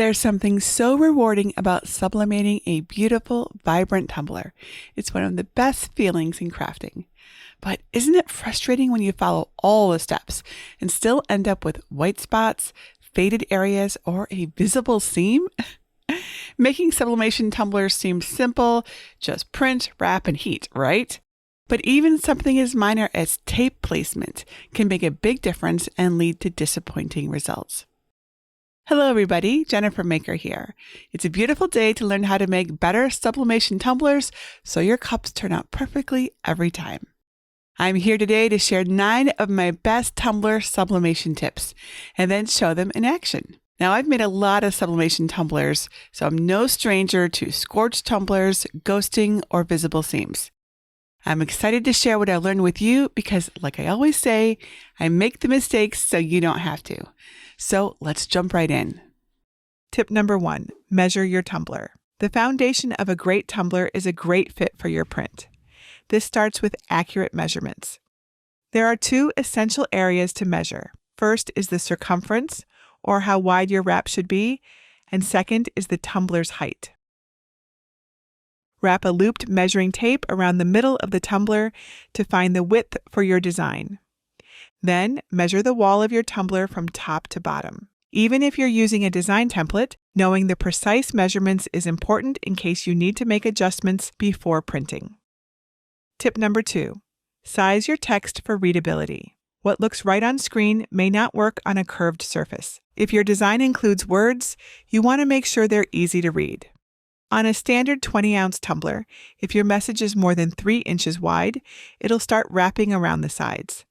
There's something so rewarding about sublimating a beautiful, vibrant tumbler. It's one of the best feelings in crafting. But isn't it frustrating when you follow all the steps and still end up with white spots, faded areas, or a visible seam? Making sublimation tumblers seems simple, just print, wrap, and heat, right? But even something as minor as tape placement can make a big difference and lead to disappointing results. Hello everybody, Jennifer Maker here. It's a beautiful day to learn how to make better sublimation tumblers so your cups turn out perfectly every time. I'm here today to share 9 of my best tumbler sublimation tips and then show them in action. Now, I've made a lot of sublimation tumblers, so I'm no stranger to scorched tumblers, ghosting, or visible seams. I'm excited to share what I learned with you because, like I always say, I make the mistakes so you don't have to. So let's jump right in. Tip number 1, measure your tumbler. The foundation of a great tumbler is a great fit for your print. This starts with accurate measurements. There are 2 essential areas to measure. First is the circumference, or how wide your wrap should be, and second is the tumbler's height. Wrap a looped measuring tape around the middle of the tumbler to find the width for your design. Then, measure the wall of your tumbler from top to bottom. Even if you're using a design template, knowing the precise measurements is important in case you need to make adjustments before printing. Tip number 2, size your text for readability. What looks right on screen may not work on a curved surface. If your design includes words, you want to make sure they're easy to read. On a standard 20-ounce tumbler, if your message is more than 3 inches wide, it'll start wrapping around the sides.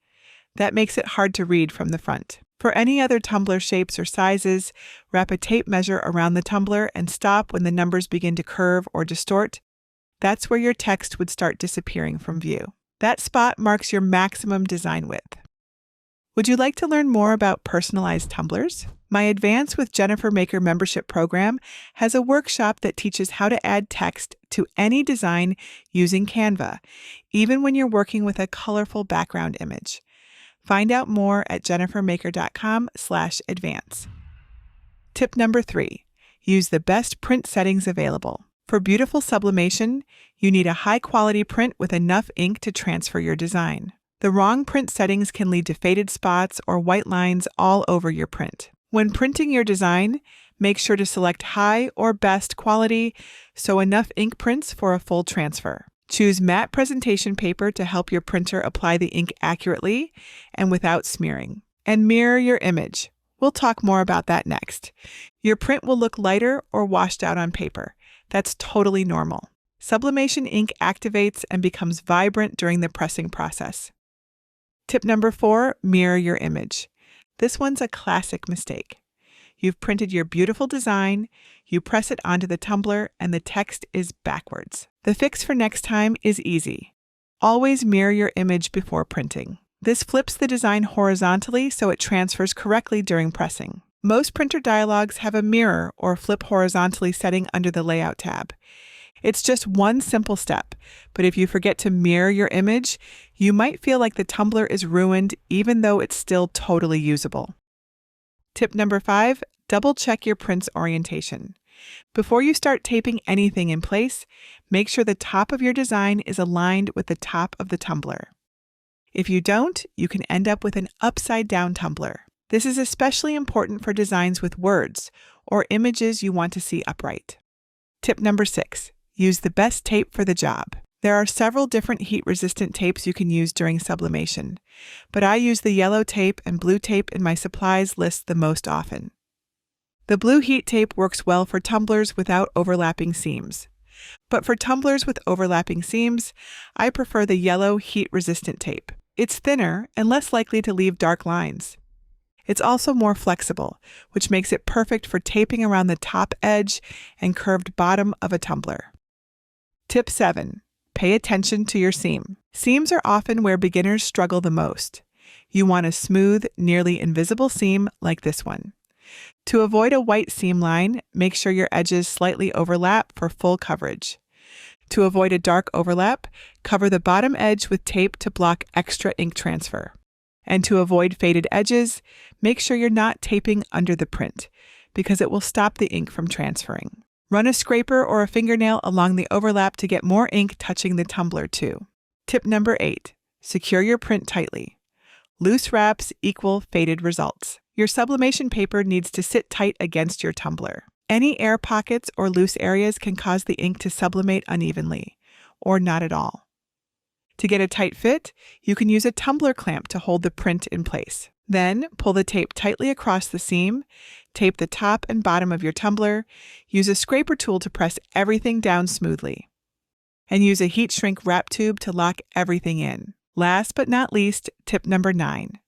That makes it hard to read from the front. For any other tumbler shapes or sizes, wrap a tape measure around the tumbler and stop when the numbers begin to curve or distort. That's where your text would start disappearing from view. That spot marks your maximum design width. Would you like to learn more about personalized tumblers? My Advance with Jennifer Maker membership program has a workshop that teaches how to add text to any design using Canva, even when you're working with a colorful background image. Find out more at jennifermaker.com/advance. Tip number 3, use the best print settings available. For beautiful sublimation, you need a high-quality print with enough ink to transfer your design. The wrong print settings can lead to faded spots or white lines all over your print. When printing your design, make sure to select high or best quality so enough ink prints for a full transfer. Choose matte presentation paper to help your printer apply the ink accurately and without smearing. And mirror your image. We'll talk more about that next. Your print will look lighter or washed out on paper. That's totally normal. Sublimation ink activates and becomes vibrant during the pressing process. Tip number 4, mirror your image. This one's a classic mistake. You've printed your beautiful design, you press it onto the tumbler, and the text is backwards. The fix for next time is easy. Always mirror your image before printing. This flips the design horizontally so it transfers correctly during pressing. Most printer dialogues have a mirror or flip horizontally setting under the Layout tab. It's just one simple step, but if you forget to mirror your image, you might feel like the tumbler is ruined even though it's still totally usable. Tip number 5, double-check your print's orientation. Before you start taping anything in place, make sure the top of your design is aligned with the top of the tumbler. If you don't, you can end up with an upside-down tumbler. This is especially important for designs with words or images you want to see upright. Tip number 6, use the best tape for the job. There are several different heat-resistant tapes you can use during sublimation, but I use the yellow tape and blue tape in my supplies list the most often. The blue heat tape works well for tumblers without overlapping seams. But for tumblers with overlapping seams, I prefer the yellow heat-resistant tape. It's thinner and less likely to leave dark lines. It's also more flexible, which makes it perfect for taping around the top edge and curved bottom of a tumbler. Tip 7. Pay attention to your seam. Seams are often where beginners struggle the most. You want a smooth, nearly invisible seam like this one. To avoid a white seam line, make sure your edges slightly overlap for full coverage. To avoid a dark overlap, cover the bottom edge with tape to block extra ink transfer. And to avoid faded edges, make sure you're not taping under the print. because it will stop the ink from transferring. Run a scraper or a fingernail along the overlap to get more ink touching the tumbler too. Tip number 8. Secure your print tightly. Loose wraps equal faded results. Your sublimation paper needs to sit tight against your tumbler. Any air pockets or loose areas can cause the ink to sublimate unevenly, or not at all. To get a tight fit, you can use a tumbler clamp to hold the print in place. Then, pull the tape tightly across the seam, tape the top and bottom of your tumbler, use a scraper tool to press everything down smoothly, and use a heat shrink wrap tube to lock everything in. Last but not least, tip number 9.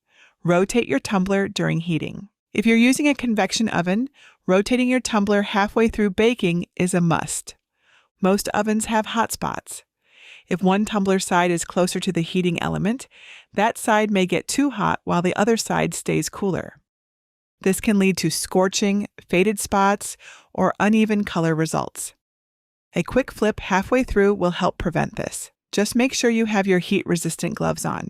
Rotate your tumbler during heating. If you're using a convection oven, rotating your tumbler halfway through baking is a must. Most ovens have hot spots. If one tumbler side is closer to the heating element, that side may get too hot while the other side stays cooler. This can lead to scorching, faded spots, or uneven color results. A quick flip halfway through will help prevent this. Just make sure you have your heat-resistant gloves on.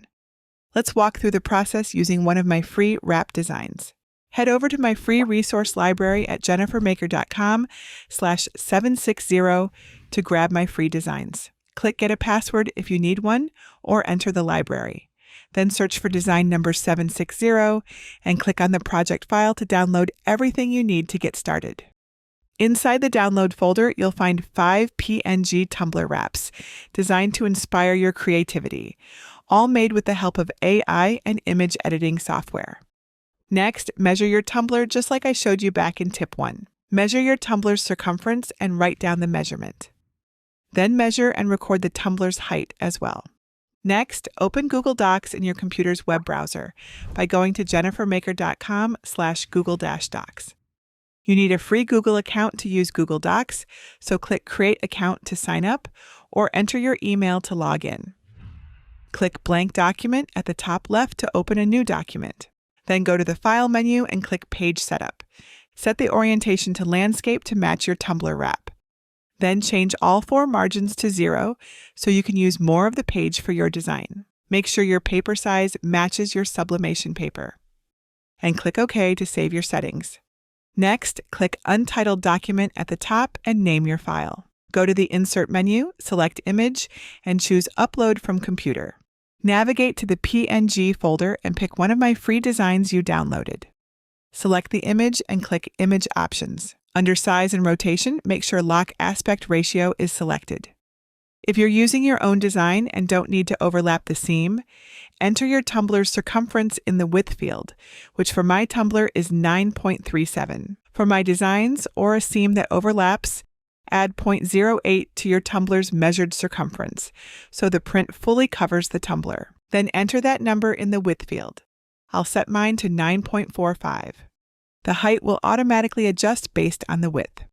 Let's walk through the process using one of my free wrap designs. Head over to my free resource library at jennifermaker.com/760 to grab my free designs. Click Get a Password if you need one, or enter the library. Then search for design number 760 and click on the project file to download everything you need to get started. Inside the download folder, you'll find 5 PNG tumbler wraps designed to inspire your creativity, all made with the help of AI and image editing software. Next, measure your tumbler just like I showed you back in tip 1. Measure your tumbler's circumference and write down the measurement. Then measure and record the tumbler's height as well. Next, open Google Docs in your computer's web browser by going to jennifermaker.com/Google-Docs. You need a free Google account to use Google Docs, so click Create Account to sign up or enter your email to log in. Click Blank Document at the top left to open a new document. Then go to the File menu and click Page Setup. Set the orientation to landscape to match your tumbler wrap. Then change all 4 margins to 0 so you can use more of the page for your design. Make sure your paper size matches your sublimation paper. And click OK to save your settings. Next, click Untitled Document at the top and name your file. Go to the Insert menu, select Image, and choose Upload from Computer. Navigate to the PNG folder and pick one of my free designs you downloaded. Select the image and click Image Options. Under Size and Rotation, make sure Lock Aspect Ratio is selected. If you're using your own design and don't need to overlap the seam, enter your tumbler's circumference in the width field, which for my tumbler is 9.37. For my designs or a seam that overlaps, add 0.08 to your tumbler's measured circumference, so the print fully covers the tumbler. Then enter that number in the width field. I'll set mine to 9.45. The height will automatically adjust based on the width.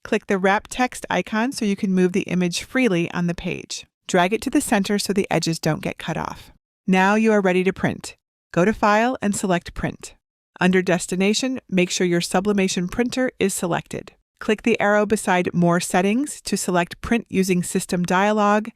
Click the Wrap Text icon so you can move the image freely on the page. Drag it to the center so the edges don't get cut off. Now you are ready to print. Go to File and select Print. Under Destination, make sure your sublimation printer is selected. Click the arrow beside More Settings to select Print using System dialog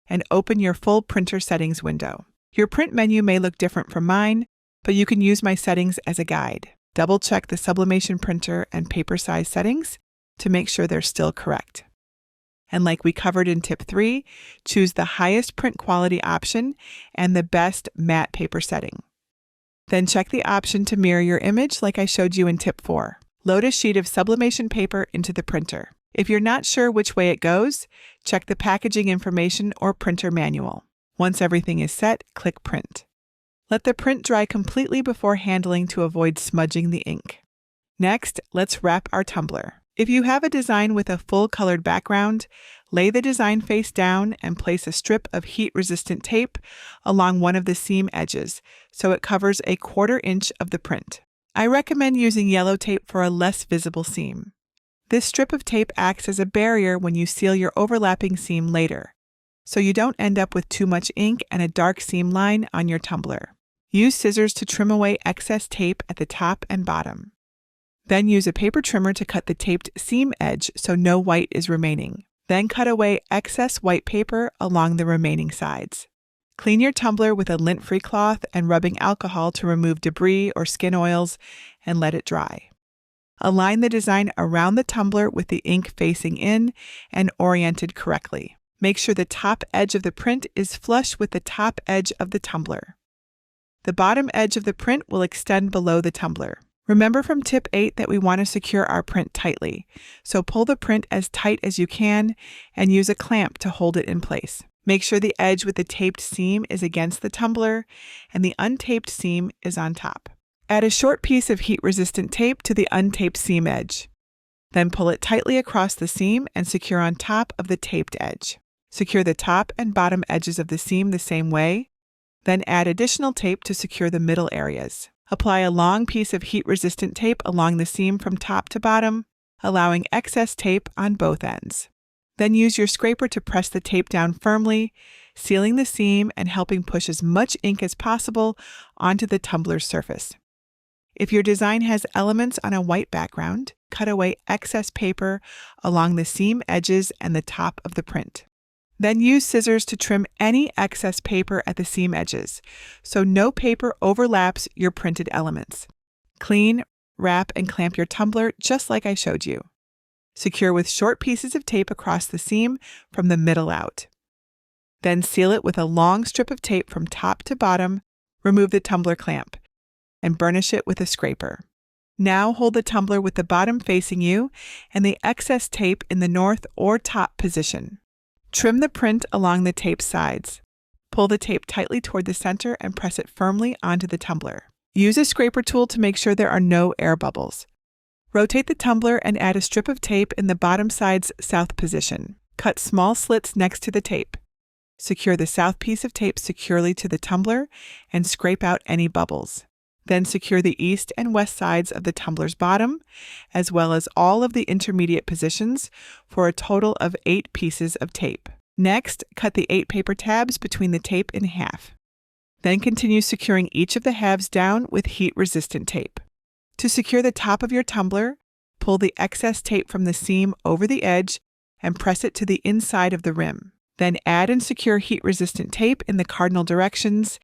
and open your full printer settings window. Your print menu may look different from mine, but you can use my settings as a guide. Double-check the sublimation printer and paper size settings to make sure they're still correct. And like we covered in tip 3, choose the highest print quality option and the best matte paper setting. Then check the option to mirror your image like I showed you in tip 4. Load a sheet of sublimation paper into the printer. If you're not sure which way it goes, check the packaging information or printer manual. Once everything is set, click Print. Let the print dry completely before handling to avoid smudging the ink. Next, let's wrap our tumbler. If you have a design with a full colored background, lay the design face down and place a strip of heat-resistant tape along one of the seam edges so it covers a 1/4 inch of the print. I recommend using yellow tape for a less visible seam. This strip of tape acts as a barrier when you seal your overlapping seam later, so you don't end up with too much ink and a dark seam line on your tumbler. Use scissors to trim away excess tape at the top and bottom. Then use a paper trimmer to cut the taped seam edge so no white is remaining. Then cut away excess white paper along the remaining sides. Clean your tumbler with a lint-free cloth and rubbing alcohol to remove debris or skin oils and let it dry. Align the design around the tumbler with the ink facing in and oriented correctly. Make sure the top edge of the print is flush with the top edge of the tumbler. The bottom edge of the print will extend below the tumbler. Remember from tip 8 that we want to secure our print tightly, so pull the print as tight as you can and use a clamp to hold it in place. Make sure the edge with the taped seam is against the tumbler and the untaped seam is on top. Add a short piece of heat-resistant tape to the untaped seam edge. Then pull it tightly across the seam and secure on top of the taped edge. Secure the top and bottom edges of the seam the same way, then add additional tape to secure the middle areas. Apply a long piece of heat-resistant tape along the seam from top to bottom, allowing excess tape on both ends. Then use your scraper to press the tape down firmly, sealing the seam and helping push as much ink as possible onto the tumbler's surface. If your design has elements on a white background, cut away excess paper along the seam edges and the top of the print. Then use scissors to trim any excess paper at the seam edges, so no paper overlaps your printed elements. Clean, wrap, and clamp your tumbler just like I showed you. Secure with short pieces of tape across the seam from the middle out. Then seal it with a long strip of tape from top to bottom, remove the tumbler clamp, and burnish it with a scraper. Now hold the tumbler with the bottom facing you and the excess tape in the north or top position. Trim the print along the tape sides. Pull the tape tightly toward the center and press it firmly onto the tumbler. Use a scraper tool to make sure there are no air bubbles. Rotate the tumbler and add a strip of tape in the bottom side's south position. Cut small slits next to the tape. Secure the south piece of tape securely to the tumbler and scrape out any bubbles. Then secure the east and west sides of the tumbler's bottom, as well as all of the intermediate positions, for a total of 8 pieces of tape. Next, cut the 8 paper tabs between the tape in half. Then continue securing each of the halves down with heat-resistant tape. To secure the top of your tumbler, pull the excess tape from the seam over the edge and press it to the inside of the rim. Then add and secure heat-resistant tape in the cardinal directions,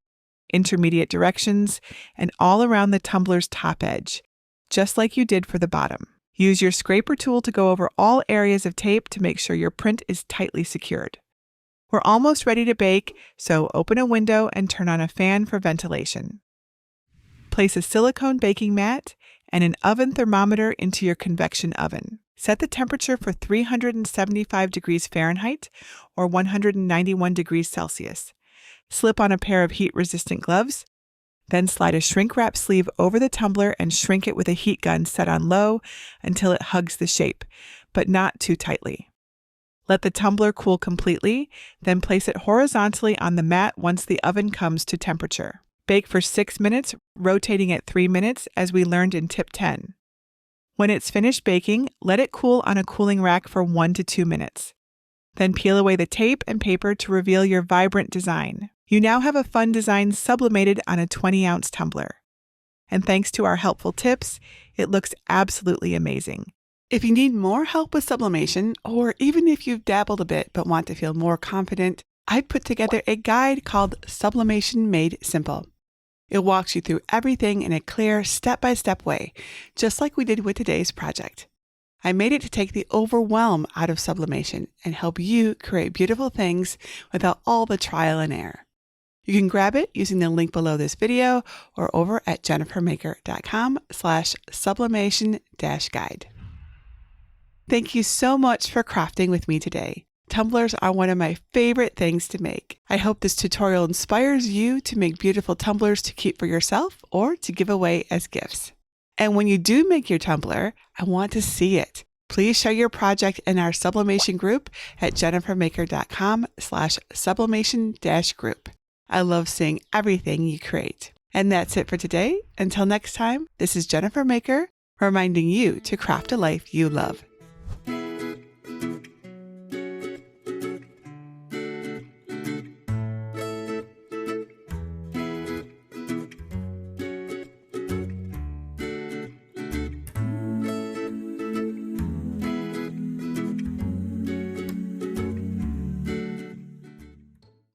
intermediate directions, and all around the tumbler's top edge, just like you did for the bottom. Use your scraper tool to go over all areas of tape to make sure your print is tightly secured. We're almost ready to bake, so open a window and turn on a fan for ventilation. Place a silicone baking mat and an oven thermometer into your convection oven. Set the temperature for 375 degrees Fahrenheit or 191 degrees Celsius. Slip on a pair of heat-resistant gloves, then slide a shrink-wrap sleeve over the tumbler and shrink it with a heat gun set on low until it hugs the shape, but not too tightly. Let the tumbler cool completely, then place it horizontally on the mat once the oven comes to temperature. Bake for 6 minutes, rotating at 3 minutes as we learned in tip 10. When it's finished baking, let it cool on a cooling rack for 1 to 2 minutes. Then peel away the tape and paper to reveal your vibrant design. You now have a fun design sublimated on a 20-ounce tumbler. And thanks to our helpful tips, it looks absolutely amazing. If you need more help with sublimation, or even if you've dabbled a bit but want to feel more confident, I've put together a guide called Sublimation Made Simple. It walks you through everything in a clear, step-by-step way, just like we did with today's project. I made it to take the overwhelm out of sublimation and help you create beautiful things without all the trial and error. You can grab it using the link below this video or over at jennifermaker.com/sublimation-guide. Thank you so much for crafting with me today. Tumblers are one of my favorite things to make. I hope this tutorial inspires you to make beautiful tumblers to keep for yourself or to give away as gifts. And when you do make your tumbler, I want to see it. Please share your project in our sublimation group at jennifermaker.com/sublimation-group. I love seeing everything you create. And that's it for today. Until next time, this is Jennifer Maker, reminding you to craft a life you love.